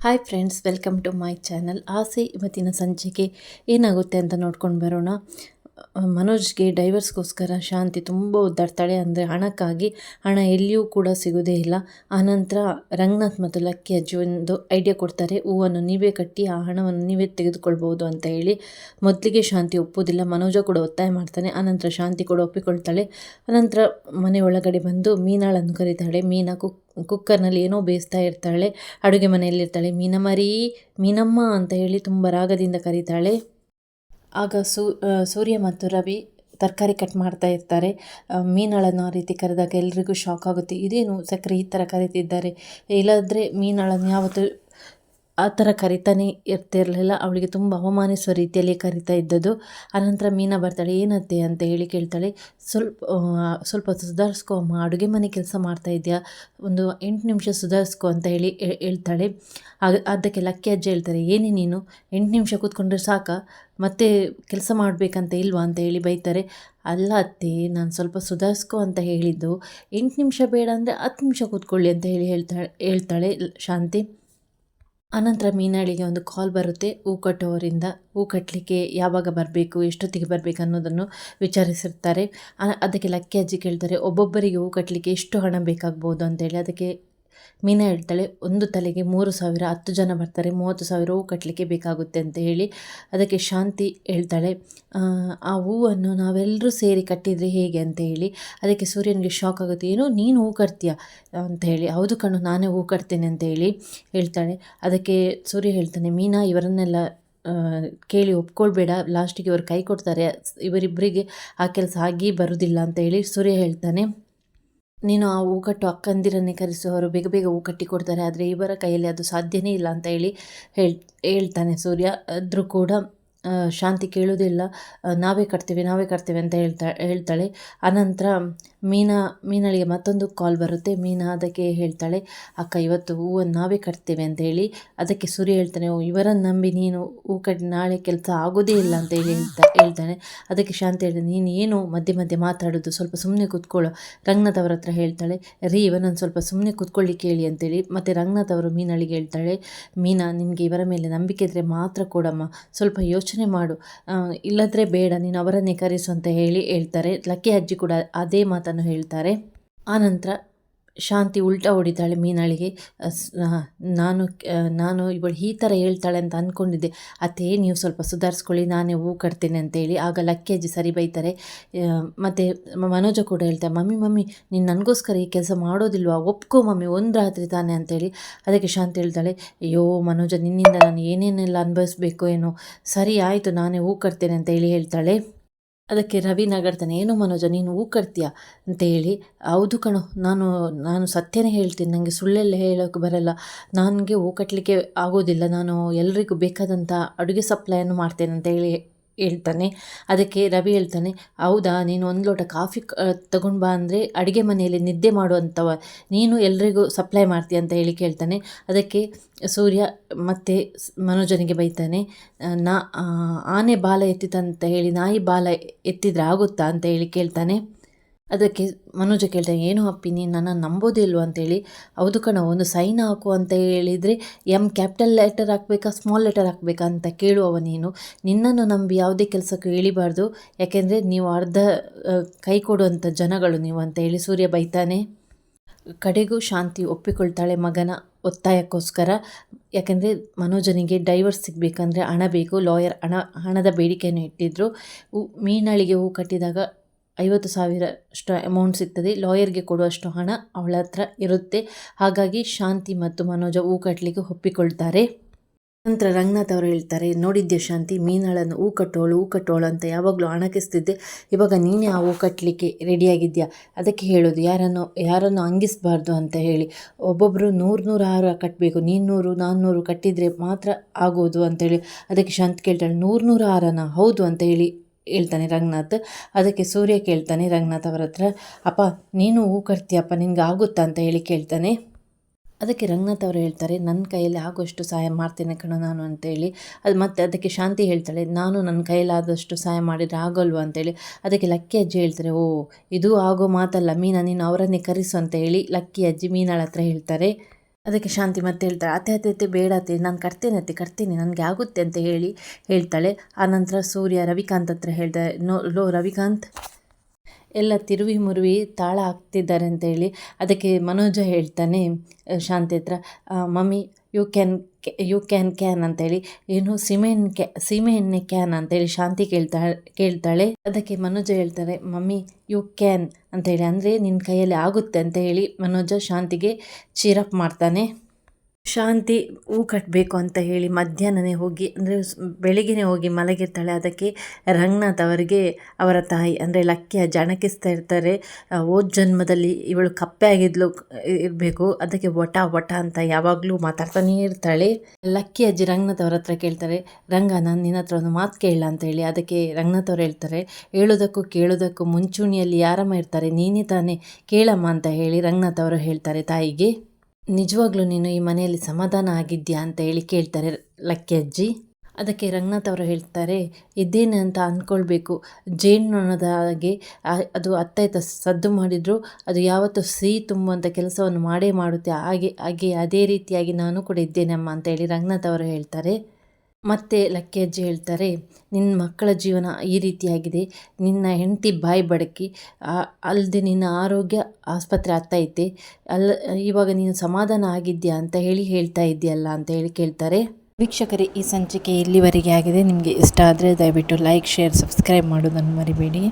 Hi friends, welcome to my channel. ಆಸೆ ಇವತ್ತಿನ ಸಂಚಿಕೆ ಏನಾಗುತ್ತೆ ಅಂತ ನೋಡ್ಕೊಂಡು ಬರೋಣ. ಮನೋಜ್ಗೆ ಡೈವರ್ಸ್ಗೋಸ್ಕರ ಶಾಂತಿ ತುಂಬ ಒದ್ದಾಡ್ತಾಳೆ. ಅಂದರೆ ಹಣಕ್ಕಾಗಿ. ಹಣ ಎಲ್ಲಿಯೂ ಕೂಡ ಸಿಗೋದೇ ಇಲ್ಲ. ಆನಂತರ ರಂಗನಾಥ್ ಮತ್ತು ಲಕ್ಕಿ ಅಜ್ಜಿ ಒಂದು ಐಡಿಯಾ ಕೊಡ್ತಾರೆ. ಹೂವನ್ನು ನೀವೇ ಕಟ್ಟಿ ಆ ಹಣವನ್ನು ನೀವೇ ತೆಗೆದುಕೊಳ್ಬೋದು ಅಂತ ಹೇಳಿ. ಮೊದಲಿಗೆ ಶಾಂತಿ ಒಪ್ಪೋದಿಲ್ಲ. ಮನೋಜ ಕೂಡ ಒತ್ತಾಯ ಮಾಡ್ತಾನೆ. ಆನಂತರ ಶಾಂತಿ ಕೂಡ ಒಪ್ಪಿಕೊಳ್ತಾಳೆ. ಆನಂತರ ಮನೆ ಒಳಗಡೆ ಬಂದು ಮೀನಾಳನ್ನು ಕರೀತಾಳೆ. ಮೀನಾ ಕುಕ್ಕರ್ನಲ್ಲಿ ಏನೋ ಬೇಯಿಸ್ತಾ ಇರ್ತಾಳೆ. ಅಡುಗೆ ಮನೆಯಲ್ಲಿರ್ತಾಳೆ. ಮೀನಮ್ಮ ಅಂತ ಹೇಳಿ ತುಂಬ ರಾಗದಿಂದ ಕರೀತಾಳೆ. ಆಗ ಸೂರ್ಯ ಮತ್ತು ರವಿ ತರಕಾರಿ ಕಟ್ ಮಾಡ್ತಾ ಇರ್ತಾರೆ. ಮೀನಾಳನ್ನು ಆ ರೀತಿ ಕರೆದಾಗ ಎಲ್ರಿಗೂ ಶಾಕ್ ಆಗುತ್ತೆ. ಇದೇನು ಸಕ್ಕರೆ ಈ ಥರ ಕರೀತಿದ್ದಾರೆ, ಇಲ್ಲಾಂದರೆ ಮೀನಾಳನ್ನು ಯಾವತ್ತೂ ಆ ಥರ ಕರಿತಾನೆ ಇರ್ತಿರಲಿಲ್ಲ. ಅವಳಿಗೆ ತುಂಬ ಅವಮಾನಿಸುವ ರೀತಿಯಲ್ಲಿ ಕರಿತಾ ಇದ್ದದ್ದು. ಆನಂತರ ಮೀನಾ ಬರ್ತಾಳೆ. ಏನತ್ತೆ ಅಂತ ಹೇಳಿ ಕೇಳ್ತಾಳೆ. ಸ್ವಲ್ಪ ಸುಧಾರಿಸ್ಕೊ ಅಮ್ಮ, ಅಡುಗೆ ಮನೆ ಕೆಲಸ ಮಾಡ್ತಾ ಇದೆಯಾ, ಒಂದು 8 ನಿಮಿಷ ಸುಧಾರಿಸ್ಕೊ ಅಂತ ಹೇಳಿ ಹೇಳ್ತಾಳೆ. ಅದಕ್ಕೆ ಲಕ್ಕಿ ಅಜ್ಜಿ ಹೇಳ್ತಾರೆ, ಏನೇ ನೀನು 8 ನಿಮಿಷ ಕೂತ್ಕೊಂಡ್ರೆ ಸಾಕಾ, ಮತ್ತೆ ಕೆಲಸ ಮಾಡಬೇಕಂತ ಇಲ್ವಾ ಅಂತ ಹೇಳಿ ಬೈತಾರೆ. ಅಲ್ಲ ಅತ್ತೆ, ನಾನು ಸ್ವಲ್ಪ ಸುಧಾರಿಸ್ಕೊ ಅಂತ ಹೇಳಿದ್ದು. 8 ನಿಮಿಷ ಬೇಡ ಅಂದರೆ 10 ನಿಮಿಷ ಕೂತ್ಕೊಳ್ಳಿ ಅಂತ ಹೇಳಿ ಹೇಳ್ತಾಳೆ ಶಾಂತಿ. ಆನಂತರ ಮೀನಾಳಿಗೆ ಒಂದು ಕಾಲ್ ಬರುತ್ತೆ ಹೂ ಕಟ್ಟುವವರಿಂದ. ಹೂ ಕಟ್ಟಲಿಕ್ಕೆ ಯಾವಾಗ ಬರಬೇಕು, ಎಷ್ಟೊತ್ತಿಗೆ ಬರಬೇಕು ಅನ್ನೋದನ್ನು ವಿಚಾರಿಸಿರ್ತಾರೆ. ಅದಕ್ಕೆ ಲಕ್ಕಿ ಅಜ್ಜಿ ಕೇಳ್ತಾರೆ, ಒಬ್ಬೊಬ್ಬರಿಗೆ ಹೂ ಕಟ್ಟಲಿಕ್ಕೆ ಎಷ್ಟು ಹಣ ಬೇಕಾಗ್ಬೋದು ಅಂತೇಳಿ. ಅದಕ್ಕೆ ಮೀನಾ ಹೇಳ್ತಾಳೆ, ಒಂದು ತಲೆಗೆ 3,000, 10 ಜನ ಬರ್ತಾರೆ, 30,000 ಹೂ ಕಟ್ಟಲಿಕ್ಕೆ ಬೇಕಾಗುತ್ತೆ ಅಂತ ಹೇಳಿ. ಅದಕ್ಕೆ ಶಾಂತಿ ಹೇಳ್ತಾಳೆ, ಆ ಹೂವನ್ನು ನಾವೆಲ್ಲರೂ ಸೇರಿ ಕಟ್ಟಿದರೆ ಹೇಗೆ ಅಂತ ಹೇಳಿ. ಅದಕ್ಕೆ ಸೂರ್ಯನಿಗೆ ಶಾಕ್ ಆಗುತ್ತೆ. ಏನೋ ನೀನು ಹೂ ಕಟ್ತೀಯ ಅಂತ ಹೇಳಿ. ಹೌದು ಕಣು, ನಾನೇ ಹೂ ಕಟ್ತೇನೆ ಅಂತ ಹೇಳಿ ಹೇಳ್ತಾಳೆ. ಅದಕ್ಕೆ ಸೂರ್ಯ ಹೇಳ್ತಾನೆ, ಮೀನಾ ಇವರನ್ನೆಲ್ಲ ಕೇಳಿ ಒಪ್ಕೊಳ್ಬೇಡ, ಲಾಸ್ಟಿಗೆ ಇವರು ಕೈ ಕೊಡ್ತಾರೆ, ಇವರಿಬ್ಬರಿಗೆ ಆ ಕೆಲಸ ಆಗಿ ಬರುವುದಿಲ್ಲ ಅಂತ ಹೇಳಿ ಸೂರ್ಯ ಹೇಳ್ತಾನೆ. ನೀನು ಆ ಹೂ ಕಟ್ಟು ಅಕ್ಕಂದಿರನ್ನೇ ಕರೆಸು, ಅವರು ಬೇಗ ಬೇಗ ಹೂ ಕಟ್ಟಿ ಕೊಡ್ತಾರೆ, ಆದರೆ ಇವರ ಕೈಯಲ್ಲಿ ಅದು ಸಾಧ್ಯನೇ ಇಲ್ಲ ಅಂತ ಹೇಳಿ ಹೇಳ್ತಾನೆ ಸೂರ್ಯ. ಆದರೂ ಕೂಡ ಶಾಂತಿ ಕೇಳೋದಿಲ್ಲ. ನಾವೇ ಕಟ್ತೇವೆ ಅಂತ ಹೇಳ್ತಾಳೆ. ಆನಂತರ ಮೀನಳಿಗೆ ಮತ್ತೊಂದು ಕಾಲ್ ಬರುತ್ತೆ. ಮೀನಾ ಅದಕ್ಕೆ ಹೇಳ್ತಾಳೆ, ಅಕ್ಕ ಇವತ್ತು ಹೂವನ್ನು ನಾವೇ ಕಟ್ತೇವೆ ಅಂತ ಹೇಳಿ. ಅದಕ್ಕೆ ಸೂರ್ಯ ಹೇಳ್ತಾನೆ, ಇವರನ್ನು ನಂಬಿ ನೀನು ಹೂ ಕಟ್ಟಿ ನಾಳೆ ಕೆಲಸ ಆಗೋದೇ ಇಲ್ಲ ಅಂತ ಹೇಳಿ ಹೇಳ್ತಾನೆ. ಅದಕ್ಕೆ ಶಾಂತಿ ಹೇಳ್ತಾನೆ, ನೀನು ಏನು ಮಧ್ಯೆ ಮಧ್ಯೆ ಮಾತಾಡೋದು, ಸ್ವಲ್ಪ ಸುಮ್ಮನೆ ಕೂತ್ಕೊಳ್ಳೋ. ರಂಗನಾಥ್ ಅವರ ಹತ್ರ ಹೇಳ್ತಾಳೆ, ಇವನನ್ನು ಸ್ವಲ್ಪ ಸುಮ್ಮನೆ ಕೂತ್ಕೊಳ್ಳಿಕ್ಕೆ ಹೇಳಿ ಅಂತೇಳಿ. ಮತ್ತು ರಂಗನಾಥ್ ಅವರು ಮೀನಳಿಗೆ ಹೇಳ್ತಾಳೆ, ಮೀನಾ ನಿನಗೆ ಇವರ ಮೇಲೆ ನಂಬಿಕೆ ಇದ್ದರೆ ಮಾತ್ರ ಕೊಡಮ್ಮ, ಸ್ವಲ್ಪ ಯೋಚನೆ ಮಾಡು, ಇಲ್ಲದ್ರೆ ಬೇಡ, ನೀನು ಅವರನ್ನೇ ಕರೆಸು ಅಂತ ಹೇಳ್ತಾರೆ. ಲಕ್ಕಿ ಅಜ್ಜಿ ಕೂಡ ಅದೇ ಮಾತನ್ನು ಹೇಳ್ತಾರೆ. ಆನಂತರ ಶಾಂತಿ ಉಲ್ಟಾ ಹೊಡಿತಾಳೆ ಮೀನಾಳಿಗೆ. ನಾನು ಇವಳು ಈ ಥರ ಹೇಳ್ತಾಳೆ ಅಂತ ಅಂದ್ಕೊಂಡಿದ್ದೆ ಅತ್ತೆ, ನೀವು ಸ್ವಲ್ಪ ಸುಧಾರಿಸ್ಕೊಳ್ಳಿ, ನಾನೇ ಹೂ ಕಟ್ತೇನೆ ಅಂತೇಳಿ. ಆಗ ಲಕ್ಕಿ ಅಜ್ಜಿ ಸರಿ ಬೈತಾರೆ. ಮತ್ತು ಮನೋಜ ಕೂಡ ಹೇಳ್ತಾರೆ, ಮಮ್ಮಿ ನೀನು ನನಗೋಸ್ಕರ ಈ ಕೆಲಸ ಮಾಡೋದಿಲ್ವಾ, ಒಪ್ಕೋ ಮಮ್ಮಿ, ಒಂದು ರಾತ್ರಿ ತಾನೆ ಅಂತೇಳಿ. ಅದಕ್ಕೆ ಶಾಂತಿ ಹೇಳ್ತಾಳೆ, ಅಯ್ಯೋ ಮನೋಜ, ನಿನ್ನಿಂದ ನಾನು ಏನೇನೆಲ್ಲ ಅನುಭವಿಸ್ಬೇಕು ಏನೋ, ಸರಿ ಆಯಿತು ನಾನೇ ಹೂ ಕಟ್ತೇನೆ ಅಂತ ಹೇಳಿ ಹೇಳ್ತಾಳೆ. ಅದಕ್ಕೆ ರವಿ ನಗಾಡ್ತಾನೆ, ಏನು ಮನೋಜ ನೀನು ಹೂ ಕಟ್ತೀಯಾ ಅಂತ ಹೇಳಿ. ಹೌದು ಕಣೋ, ನಾನು ಸತ್ಯನೇ ಹೇಳ್ತೀನಿ, ನನಗೆ ಸುಳ್ಳೆಲ್ಲ ಹೇಳೋಕ್ಕೆ ಬರಲ್ಲ, ನನಗೆ ಹೂ ಕಟ್ಟಲಿಕ್ಕೆ ಆಗೋದಿಲ್ಲ, ನಾನು ಎಲ್ರಿಗೂ ಬೇಕಾದಂಥ ಅಡುಗೆ ಸಪ್ಲೈಯನ್ನು ಮಾಡ್ತೇನೆ ಅಂತ ಹೇಳಿ ಹೇಳ್ತಾನೆ. ಅದಕ್ಕೆ ರವಿ ಹೇಳ್ತಾನೆ, ಹೌದಾ, ನೀನು ಒಂದು ಲೋಟ ಕಾಫಿ ತಗೊಂಡು ಬಾ ಅಂದರೆ ಅಡುಗೆ ಮನೆಯಲ್ಲಿ ನಿದ್ದೆ ಮಾಡುವಂಥವ ನೀನು ಎಲ್ರಿಗೂ ಸಪ್ಲೈ ಮಾಡ್ತೀಯ ಅಂತ ಹೇಳಿ ಕೇಳ್ತಾನೆ. ಅದಕ್ಕೆ ಸೂರ್ಯ ಮತ್ತೆ ಮನೋಜನಿಗೆ ಬೈತಾನೆ, ಆನೆ ಬಾಲ ಎತ್ತಿತಂತ ಹೇಳಿ ನಾಯಿ ಬಾಲ ಎತ್ತಿದ್ರೆ ಆಗುತ್ತಾ ಅಂತ ಹೇಳಿ ಕೇಳ್ತಾನೆ. ಅದಕ್ಕೆ ಮನೋಜ ಕೇಳ್ತಾನೆ, ಏನು ಅಪ್ಪಿ ನೀನು ನನ್ನ ನಂಬೋದೇ ಇಲ್ವ ಅಂತೇಳಿ. ಹೌದು ಕಣ, ಒಂದು ಸೈನ್ ಹಾಕು ಅಂತ ಹೇಳಿದರೆ ಕ್ಯಾಪಿಟಲ್ ಲೆಟರ್ ಹಾಕಬೇಕಾ ಸ್ಮಾಲ್ ಲೆಟರ್ ಹಾಕಬೇಕಾ ಅಂತ ಕೇಳುವವ ನೀನು, ನಿನ್ನನ್ನು ನಂಬಿ ಯಾವುದೇ ಕೆಲಸಕ್ಕೂ ಇಳಿಬಾರ್ದು, ಯಾಕೆಂದರೆ ನೀವು ಅರ್ಧ ಕೈ ಕೊಡುವಂಥ ಜನಗಳು ನೀವು ಅಂತ ಹೇಳಿ ಸೂರ್ಯ ಬೈತಾನೆ. ಕಡೆಗೂ ಶಾಂತಿ ಒಪ್ಪಿಕೊಳ್ತಾಳೆ ಮಗನ ಒತ್ತಾಯಕ್ಕೋಸ್ಕರ. ಯಾಕೆಂದರೆ ಮನೋಜನಿಗೆ ಡೈವರ್ಸ್ ಸಿಗಬೇಕಂದ್ರೆ ಹಣ ಬೇಕು. ಲಾಯರ್ ಹಣದ ಬೇಡಿಕೆಯನ್ನು ಇಟ್ಟಿದ್ದರು. ಮೀನಳಿಗೆ ಹೂ ಕಟ್ಟಿದಾಗ 50,000 ಅಷ್ಟು ಅಮೌಂಟ್ ಸಿಗ್ತದೆ. ಲಾಯರ್ಗೆ ಕೊಡುವಷ್ಟು ಹಣ ಅವಳ ಹತ್ರ ಇರುತ್ತೆ. ಹಾಗಾಗಿ ಶಾಂತಿ ಮತ್ತು ಮನೋಜ ಹೂ ಕಟ್ಟಲಿಕ್ಕೆ ಒಪ್ಪಿಕೊಳ್ತಾರೆ. ನಂತರ ರಂಗನಾಥ್ ಅವರು ಹೇಳ್ತಾರೆ, ನೋಡಿದ್ದೆ ಶಾಂತಿ, ಮೀನಾಳನ್ನು ಹೂ ಕಟ್ಟೋಳು ಅಂತ ಯಾವಾಗಲೂ ಹಣಕಿಸ್ತಿದ್ದೆ, ಇವಾಗ ನೀನೇ ಆ ಹೂ ಕಟ್ಟಲಿಕ್ಕೆ ರೆಡಿಯಾಗಿದ್ಯಾ, ಅದಕ್ಕೆ ಹೇಳೋದು ಯಾರನ್ನು ಅಂಗಿಸಬಾರ್ದು ಅಂತ ಹೇಳಿ. ಒಬ್ಬೊಬ್ಬರು 100 ಹಾರ ಕಟ್ಟಬೇಕು, ನೀನು 100 ನಾನು 100 ಕಟ್ಟಿದರೆ ಮಾತ್ರ ಆಗೋದು ಅಂತೇಳಿ. ಅದಕ್ಕೆ ಶಾಂತಿ ಕೇಳ್ತಾಳೆ, 100 ಹಾರನ, ಹೌದು ಅಂತ ಹೇಳಿ ಹೇಳ್ತಾನೆ ರಂಗನಾಥ್. ಅದಕ್ಕೆ ಸೂರ್ಯ ಕೇಳ್ತಾನೆ ರಂಗನಾಥ್ ಅವರ ಹತ್ರ, ಅಪ್ಪ ನೀನು ಹೂ ಕಟ್ತೀಯಪ್ಪ, ನಿನಗೆ ಆಗುತ್ತಾ ಅಂತ ಹೇಳಿ ಕೇಳ್ತಾನೆ. ಅದಕ್ಕೆ ರಂಗನಾಥ್ ಅವರು ಹೇಳ್ತಾರೆ, ನನ್ನ ಕೈಯಲ್ಲಿ ಆಗೋಷ್ಟು ಸಹಾಯ ಮಾಡ್ತೇನೆ ಕಣೋ ನಾನು ಅಂತೇಳಿ. ಮತ್ತು ಅದಕ್ಕೆ ಶಾಂತಿ ಹೇಳ್ತಾಳೆ, ನಾನು ನನ್ನ ಕೈಲಾದಷ್ಟು ಸಹಾಯ ಮಾಡಿದರೆ ಆಗೋಲ್ವ ಅಂತೇಳಿ. ಅದಕ್ಕೆ ಲಕ್ಕಿ ಅಜ್ಜಿ ಹೇಳ್ತಾರೆ, ಓ ಇದು ಆಗೋ ಮಾತಲ್ಲ ಮೀನಾ, ನೀನು ಅವರನ್ನೇ ಕರೆಸು ಅಂತ ಹೇಳಿ ಲಕ್ಕಿ ಅಜ್ಜಿ ಮೀನಾಳ ಹತ್ರ ಹೇಳ್ತಾರೆ. ಅದಕ್ಕೆ ಶಾಂತಿ ಮತ್ತೆ ಹೇಳ್ತಾಳೆ, ಅತ್ತೆ ಅತ್ತೆ ಅತ್ತೆ ಬೇಡ ಅತ್ತೆ, ನಾನು ಕಟ್ತೇನೆ ಅತ್ತೆ ಕಟ್ತೇನೆ, ನನಗೆ ಆಗುತ್ತೆ ಅಂತ ಹೇಳ್ತಾಳೆ. ಆನಂತರ ಸೂರ್ಯ ರವಿಕಾಂತ್ ಹತ್ರ ಹೇಳ್ತಾರೆ, ಲೋ ರವಿಕಾಂತ್, ಎಲ್ಲ ತಿರುವಿ ಮುರುವಿ ತಾಳ ಹಾಕ್ತಿದ್ದಾರೆ ಅಂತ ಹೇಳಿ. ಅದಕ್ಕೆ ಮನೋಜ ಹೇಳ್ತಾನೆ ಶಾಂತಿ ಹತ್ರ, ಮಮ್ಮಿ ಯು ಕ್ಯಾನ್ ಅಂತೇಳಿ, ಏನು ಸೀಮೆ ಎಣ್ಣೆ ಕ್ಯಾನ್ ಅಂತೇಳಿ ಶಾಂತಿ ಕೇಳ್ತಾಳೆ. ಅದಕ್ಕೆ ಮನೋಜ ಹೇಳ್ತಾರೆ, ಮಮ್ಮಿ ಯು ಕ್ಯಾನ್ ಅಂತೇಳಿ, ಅಂದರೆ ನಿನ್ನ ಕೈಯಲ್ಲಿ ಆಗುತ್ತೆ ಅಂತ ಹೇಳಿ ಮನೋಜ ಶಾಂತಿಗೆ ಚೀರಪ್ ಮಾಡ್ತಾನೆ. ಶಾಂತಿ ಹೂ ಕಟ್ಟಬೇಕು ಅಂತ ಹೇಳಿ ಮಧ್ಯಾಹ್ನನೇ ಹೋಗಿ, ಅಂದರೆ ಬೆಳಿಗ್ಗೆನೇ ಹೋಗಿ ಮಲಗಿರ್ತಾಳೆ. ಅದಕ್ಕೆ ರಂಗನಾಥ್ ಅವರ ತಾಯಿ ಅಂದರೆ ಲಕ್ಕಿ ಅಜ್ಜಿ ಅಣಕಿಸ್ತಾ ಇರ್ತಾರೆ, ಹೋದ ಜನ್ಮದಲ್ಲಿ ಇವಳು ಕಪ್ಪೆ ಆಗಿದ್ಲು ಇರಬೇಕು, ಅದಕ್ಕೆ ವಟ ಅಂತ ಯಾವಾಗಲೂ ಮಾತಾಡ್ತಾನೇ ಇರ್ತಾಳೆ. ಲಕ್ಕಿ ಅಜ್ಜಿ ರಂಗನಾಥ್ ಅವ್ರ ಹತ್ರ ಕೇಳ್ತಾರೆ, ರಂಗ ನಾನು ನಿನ್ನ ಹತ್ರ ಒಂದು ಮಾತು ಕೇಳಲ್ಲ ಅಂತ ಹೇಳಿ. ಅದಕ್ಕೆ ರಂಗನಾಥ್ ಅವ್ರು ಹೇಳ್ತಾರೆ, ಹೇಳೋದಕ್ಕೂ ಕೇಳೋದಕ್ಕೂ ಮುಂಚೂಣಿಯಲ್ಲಿ ಯಾರಮ್ಮ ಇರ್ತಾರೆ, ನೀನೇ ತಾನೇ, ಕೇಳಮ್ಮ ಅಂತ ಹೇಳಿ ರಂಗನಾಥ್ ಅವರು ಹೇಳ್ತಾರೆ ತಾಯಿಗೆ. ನಿಜವಾಗ್ಲೂ ನೀನು ಈ ಮನೆಯಲ್ಲಿ ಸಮಾಧಾನ ಆಗಿದ್ಯಾ ಅಂತ ಹೇಳಿ ಕೇಳ್ತಾರೆ ಲಕ್ಕಿ ಅಜ್ಜಿ. ಅದಕ್ಕೆ ರಂಗನಾಥ್ ಅವರು ಹೇಳ್ತಾರೆ, ಇದ್ದೇನೆ ಅಂತ ಅಂದ್ಕೊಳ್ಬೇಕು, ಜೇನುನೊಣದ ಹಾಗೆ ಅದು ಅತ್ತ ಸದ್ದು ಮಾಡಿದ್ರು ಅದು ಯಾವತ್ತೂ ಸಿಹಿ ತುಂಬುವಂಥ ಕೆಲಸವನ್ನು ಮಾಡುತ್ತೆ, ಹಾಗೆ ಅದೇ ರೀತಿಯಾಗಿ ನಾನು ಕೂಡ ಇದ್ದೇನೆ ಅಮ್ಮ ಅಂತ ಹೇಳಿ ರಂಗನಾಥ್ ಅವರು ಹೇಳ್ತಾರೆ. ಮತ್ತೆ ಲಕ್ಕಿ ಅಜ್ಜಿ ಹೇಳ್ತಾರೆ, ನಿನ್ನ ಮಕ್ಕಳ ಜೀವನ ಈ ರೀತಿಯಾಗಿದೆ, ನಿನ್ನ ಹೆಂಡತಿ ಬಾಯಿ ಬಡಕಿ, ಅಲ್ಲದೆ ನಿನ್ನ ಆರೋಗ್ಯ ಆಸ್ಪತ್ರೆ ಆಗ್ತೈತೆ, ಇವಾಗ ನೀನು ಸಮಾಧಾನ ಆಗಿದ್ಯಾ ಅಂತ ಹೇಳ್ತಾ ಇದೆಯಲ್ಲ ಅಂತ ಹೇಳಿ ಕೇಳ್ತಾರೆ. ವೀಕ್ಷಕರೇ, ಈ ಸಂಚಿಕೆ ಇಲ್ಲಿವರೆಗೆ ಆಗಿದೆ. ನಿಮಗೆ ಇಷ್ಟ ಆದರೆ ದಯವಿಟ್ಟು ಲೈಕ್, ಶೇರ್, ಸಬ್ಸ್ಕ್ರೈಬ್ ಮಾಡೋದನ್ನು ಮರಿಬೇಡಿ.